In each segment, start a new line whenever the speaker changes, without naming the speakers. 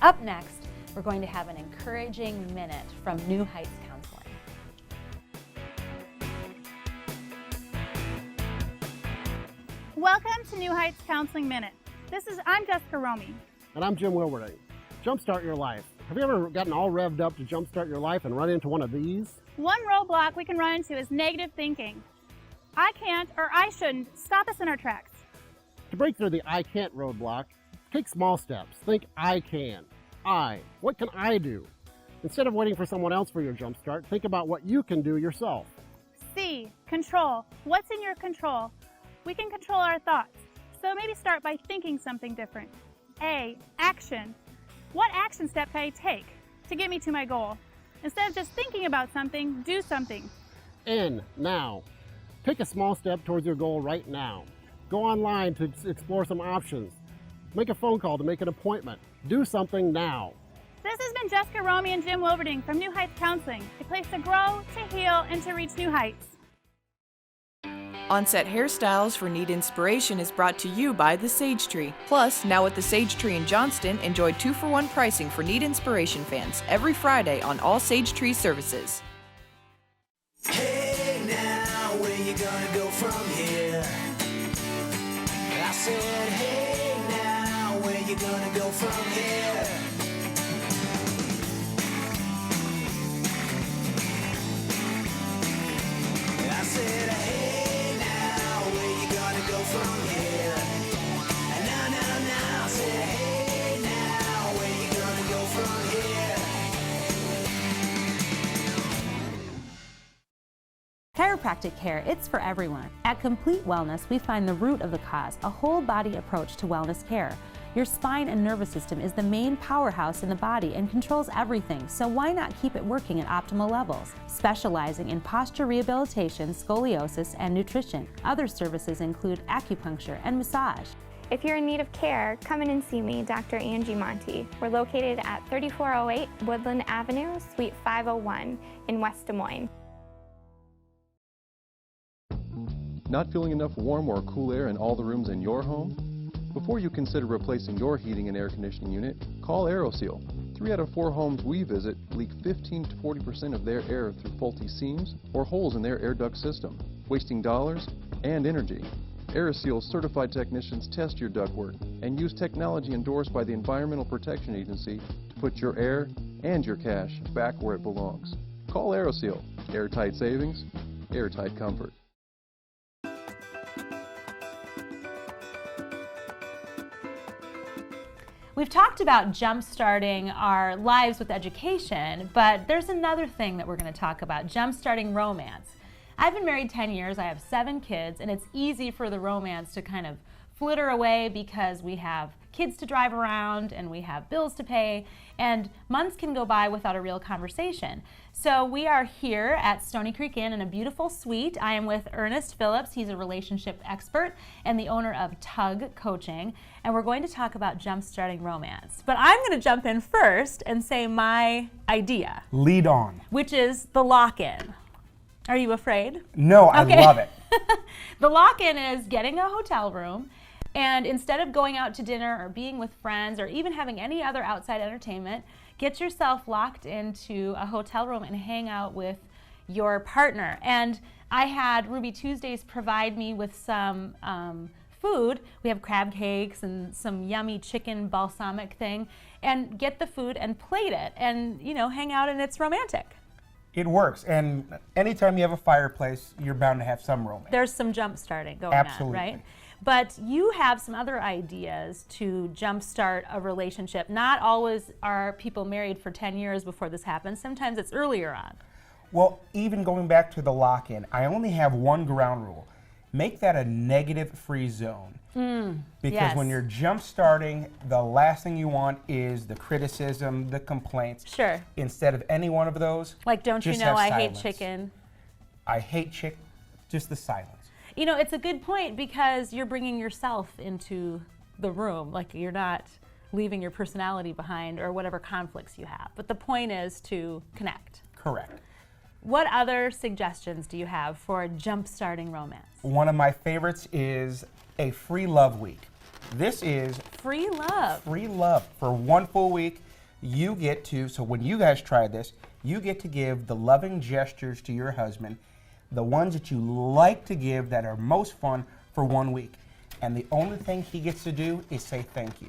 Up next, we're going to have an encouraging minute from New Heights Counseling.
Welcome to New Heights Counseling Minute. I'm Jessica Romy.
And I'm Jim Wilberding. Jumpstart your life. Have you ever gotten all revved up to jumpstart your life and run into one of these?
One roadblock we can run into is negative thinking. I can't or I shouldn't stop us in our tracks.
To break through the I can't roadblock, take small steps. Think I can. What can I do? Instead of waiting for someone else for your jumpstart, think about what you can do yourself.
C, control. What's in your control? We can control our thoughts. So maybe start by thinking something different. A, action. What action step can I take to get me to my goal? Instead of just thinking about something, do something.
N, now. Take a small step towards your goal right now. Go online to explore some options. Make a phone call to make an appointment. Do something now.
This has been Jessica Romy and Jim Wilberding from New Heights Counseling, a place to grow, to heal, and to reach new heights.
On-set hairstyles for Nead inspiration is brought to you by the Sage Tree. Plus, now at the Sage Tree in Johnston, enjoy 2-for-1 pricing for Nead inspiration fans every Friday on all Sage Tree services.
Hey now, where you gonna go from here? I said, hey now, where you gonna go from here? I said, hey now, where you gonna go from here? Now, I said, hey now, where you gonna go from here?
Chiropractic care, it's for everyone. At Complete Wellness, we find the root of the cause, a whole-body approach to wellness care. Your spine and nervous system is the main powerhouse in the body and controls everything, so why not keep it working at optimal levels? Specializing in posture rehabilitation, scoliosis, and nutrition. Other services include acupuncture and massage.
If you're in need of care, come in and see me, Dr. Angie Monty. We're located at 3408 Woodland Avenue, Suite 501 in West Des Moines.
Not feeling enough warm or cool air in all the rooms in your home? Before you consider replacing your heating and air conditioning unit, call AeroSeal. 3 out of 4 homes we visit leak 15 to 40% of their air through faulty seams or holes in their air duct system, wasting dollars and energy. AeroSeal's certified technicians test your ductwork and use technology endorsed by the Environmental Protection Agency to put your air and your cash back where it belongs. Call AeroSeal. Airtight savings, airtight comfort.
We've talked about jump-starting our lives with education, but there's another thing that we're going to talk about, jump-starting romance. I've been married 10 years, I have 7 kids, and it's easy for the romance to kind of flitter away because we have kids to drive around and we have bills to pay, and months can go by without a real conversation. So we are here at Stony Creek Inn in a beautiful suite. I am with Ernest Phillips. He's a relationship expert and the owner of Tug Coaching, and we're going to talk about jump-starting romance. But I'm going to jump in first and say my idea.
Lead on.
Which is the lock-in. Are you afraid?
No, I love it.
The lock-in is getting a hotel room, and instead of going out to dinner or being with friends or even having any other outside entertainment, get yourself locked into a hotel room and hang out with your partner. And I had Ruby Tuesdays provide me with some food. We have crab cakes and some yummy chicken balsamic thing, and get the food and plate it and, you know, hang out, and it's romantic.
It works, and anytime you have a fireplace, you're bound to have some romance.
There's some jump starting going
Absolutely.
on, right? But you have some other ideas to jumpstart a relationship. Not always are people married for 10 years before this happens. Sometimes it's earlier on.
Well, even going back to the lock-in, I only have one ground rule. Make that a negative-free zone. Because
yes.
when you're jump-starting, the last thing you want is the criticism, the complaints.
Sure.
Instead of any one of those,
like, don't you
just
know
have
I
silence.
hate chicken?
I hate chicken. Just the silence.
You know, it's a good point because you're bringing yourself into the room. Like, you're not leaving your personality behind or whatever conflicts you have. But the point is to connect.
Correct.
What other suggestions do you have for jump-starting romance?
One of my favorites is a free love week. This is
free love.
Free love for 1 full week. you get to, so when you guys try this, you get to give the loving gestures to your husband, the ones that you like to give that are most fun for 1 week. And the only thing he gets to do is say thank you.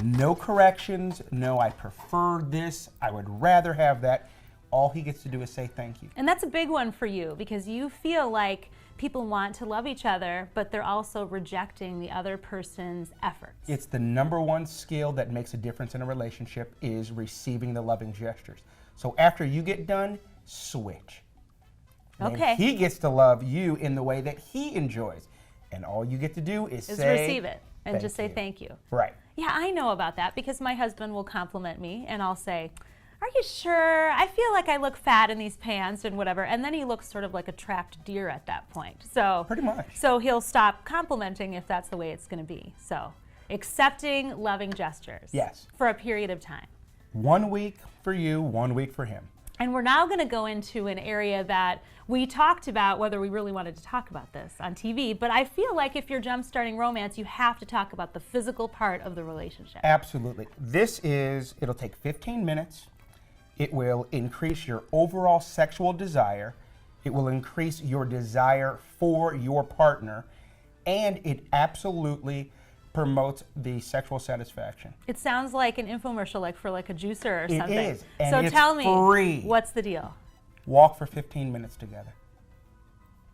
No corrections, no I prefer this, I would rather have that. All he gets to do is say thank you.
And that's a big one for you because you feel like people want to love each other, but they're also rejecting the other person's efforts.
It's the #1 skill that makes a difference in a relationship is receiving the loving gestures. So after you get done, switch.
Okay.
And he gets to love you in the way that he enjoys. And all you get to do is say,
receive it and just say thank you.
Right.
Yeah, I know about that because my husband will compliment me and I'll say, are you sure? I feel like I look fat in these pants and whatever. And then he looks sort of like a trapped deer at that point. So
pretty much.
So he'll stop complimenting if that's the way it's going to be. So accepting loving gestures.
Yes.
For a period of time.
1 week for you, 1 week for him.
And we're now going to go into an area that we talked about whether we really wanted to talk about this on TV, but I feel like if you're jumpstarting romance, you have to talk about the physical part of the relationship.
Absolutely. It'll take 15 minutes. It will increase your overall sexual desire. It will increase your desire for your partner, and it absolutely promotes the sexual satisfaction.
It sounds like an infomercial, like for like a juicer or something.
It is, and
so
it's
tell me,
free.
What's the deal?
Walk for 15 minutes together.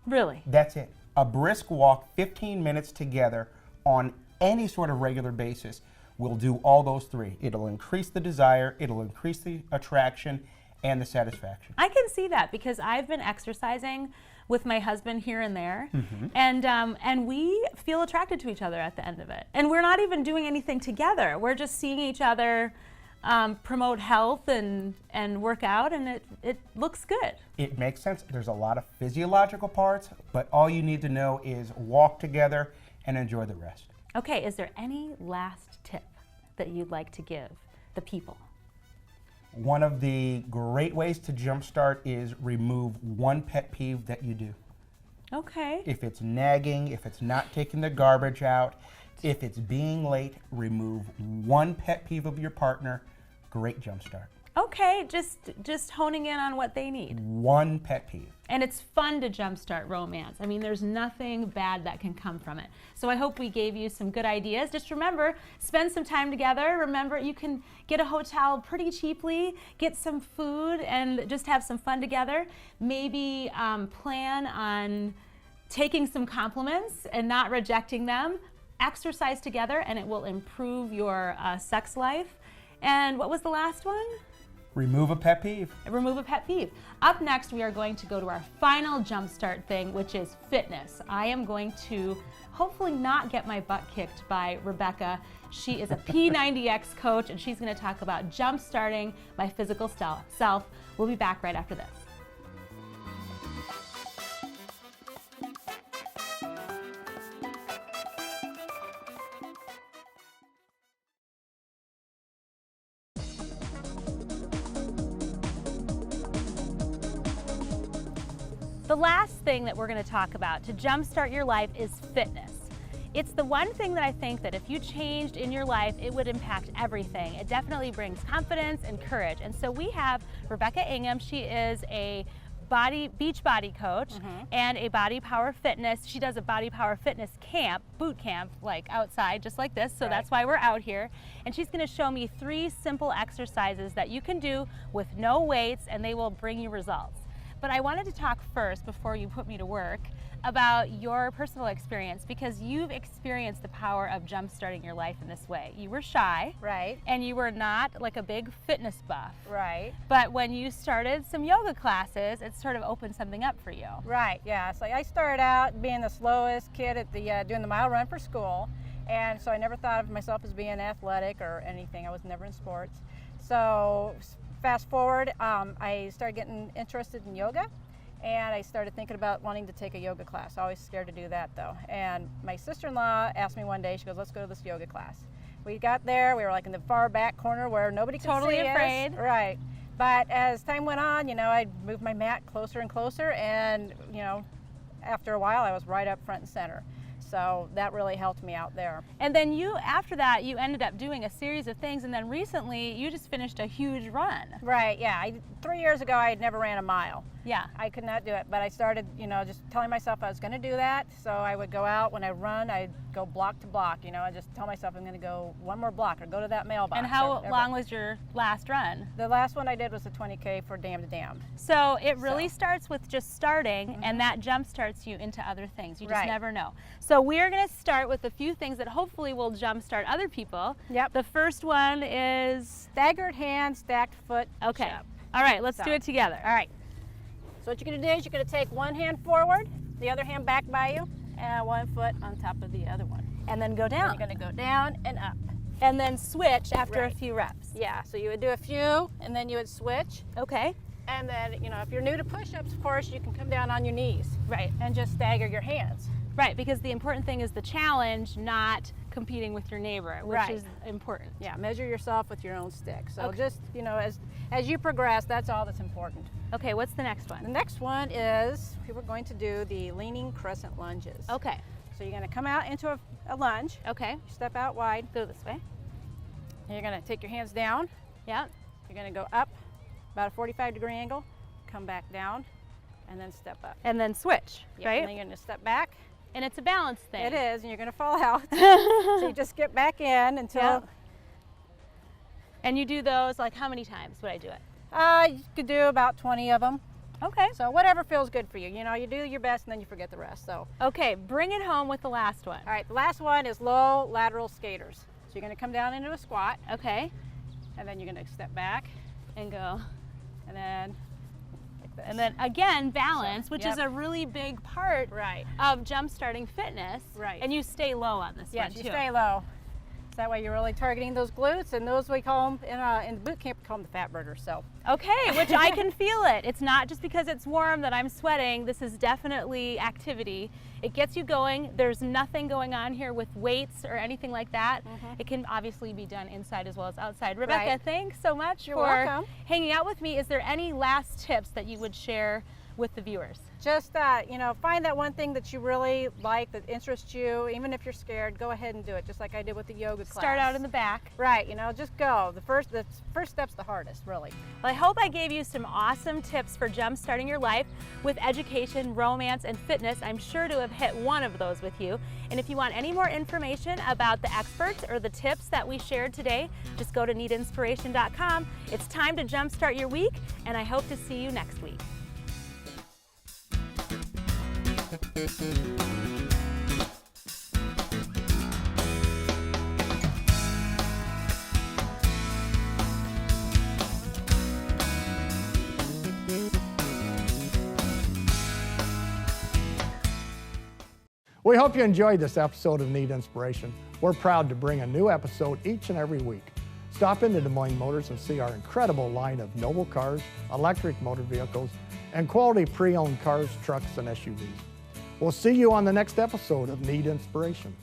Really?
That's it. A brisk walk, 15 minutes together on any sort of regular basis will do all those three. It'll increase the desire, it'll increase the attraction, and the satisfaction.
I can see that because I've been exercising with my husband here and there, and we feel attracted to each other at the end of it. And we're not even doing anything together. We're just seeing each other promote health and work out, and it looks good.
It makes sense. There's a lot of physiological parts, but all you need to know is walk together and enjoy the rest.
Okay, is there any last tip that you'd like to give the people?
One of the great ways to jumpstart is remove one pet peeve that you do.
Okay.
If it's nagging, if it's not taking the garbage out, if it's being late, remove one pet peeve of your partner. Great jumpstart.
Okay, just honing in on what they need.
One pet peeve.
And it's fun to jumpstart romance. I mean, there's nothing bad that can come from it. So I hope we gave you some good ideas. Just remember, spend some time together. Remember, you can get a hotel pretty cheaply, get some food, and just have some fun together. Maybe plan on taking some compliments and not rejecting them. Exercise together, and it will improve your sex life. And what was the last one?
Remove a pet peeve.
Remove a pet peeve. Up next, we are going to go to our final jumpstart thing, which is fitness. I am going to hopefully not get my butt kicked by Rebecca. She is a P90X coach, and she's going to talk about jumpstarting my physical self. We'll be back right after this. The last thing that we're going to talk about to jumpstart your life is fitness. It's the one thing that I think that if you changed in your life, it would impact everything. It definitely brings confidence and courage. And so we have Rebecca Ingham. She is a beach body coach and a body power fitness. She does a body power fitness camp, boot camp, like outside, just like this. So that's why we're out here. And she's going to show me 3 simple exercises that you can do with no weights, and they will bring you results. But I wanted to talk first, before you put me to work, about your personal experience, because you've experienced the power of jumpstarting your life in this way. You were shy.
Right.
And you were not like a big fitness buff.
Right.
But when you started some yoga classes, it sort of opened something up for you.
Right, yeah. So I started out being the slowest kid at the doing the mile run for school. And so I never thought of myself as being athletic or anything. I was never in sports. So fast forward, I started getting interested in yoga, and I started thinking about wanting to take a yoga class. I was always scared to do that though. And my sister-in-law asked me one day, she goes, let's go to this yoga class. We got there, we were like in the far back corner where nobody could see us.
Totally afraid.
Right. But as time went on, you know, I'd move my mat closer and closer, and you know, after a while I was right up front and center. So that really helped me out there.
And then you, after that, you ended up doing a series of things, and then recently you just finished a huge run.
Right, yeah. 3 years ago I had never ran a mile.
Yeah.
I could not do it, but I started, you know, just telling myself I was going to do that. So I would go out, when I run, I'd go block to block, you know, I just tell myself I'm going to go one more block or go to that mailbox.
And how long was your last run?
The last one I did was a 20K for Dam to Dam.
So it really starts with just starting, and that jump starts you into other things. You just
Right.
never know. So we're going to start with a few things that hopefully will jumpstart other people.
Yep.
The first one is
Staggered hand, stacked foot.
okay.
push-up.
All right, let's
So,
do it together.
All right. So what you're going to do is you're going to take one hand forward, the other hand back by you, and one foot on top of the other one.
And then go down.
You're going to go down and up.
And then switch after a
Right.
few reps.
Yeah, so you would do a few, and then you would switch.
Okay.
And then, you know, if you're new to push-ups, of course, you can come down on your knees.
Right.
And just stagger your hands.
Right, because the important thing is the challenge, not competing with your neighbor, which
Right.
is important.
Yeah, measure yourself with your own stick. So
Okay.
just, you know, as you progress, that's all that's important.
Okay, what's the next
The
one?
next one is we're going to do the leaning crescent lunges.
Okay.
So you're going to come out into a lunge.
Okay.
Step out wide.
Go this way.
And you're going to take your hands down.
Yeah.
You're going to go up about a 45-degree angle, come back down, and then step up.
And then switch,
Yep,
right?
And then you're going to step back.
And it's a balance thing.
It is, and you're going to fall out. So you just get back in until...
Yep. And you do those, like, how many times would I do it?
You could do about 20 of them.
Okay.
So whatever feels good for you. You know, you do your best and then you forget the rest. So,
Okay, bring it home with the last one.
all right, the last one is low lateral skaters. So you're going to come down into a squat,
Okay.
and then you're going to step back,
And go.
and then like this.
And then again, balance,
So,
which
yep.
is a really big part
Right.
of jump starting fitness.
Right.
And you stay low on this
Yes,
one
you
too.
stay low. So that way you're really targeting those glutes, and those we call them, in the boot camp, we call them the fat burners. So,
Okay, which I can feel it. It's not just because it's warm that I'm sweating. This is definitely activity. It gets you going. There's nothing going on here with weights or anything like that. It can obviously be done inside as well as outside. Rebecca,
Right.
thanks so much
You're
for
welcome.
hanging out with me. Is there any last tips that you would share with the viewers?
just, you know, find that one thing that you really like, that interests you. Even if you're scared, go ahead and do it, just like I did with the yoga class.
Start out in the back.
Right, you know, just go. The first step's the hardest, really.
Well, I hope I gave you some awesome tips for jump starting your life with education, romance, and fitness. I'm sure to have hit one of those with you. And if you want any more information about the experts or the tips that we shared today, just go to neadinspiration.com. It's time to jumpstart your week, and I hope to see you next week.
We hope you enjoyed this episode of Nead Inspiration. We're proud to bring a new episode each and every week. Stop into Des Moines Motors and see our incredible line of noble cars, electric motor vehicles, and quality pre-owned cars, trucks, and SUVs. We'll see you on the next episode of Nead Inspiration.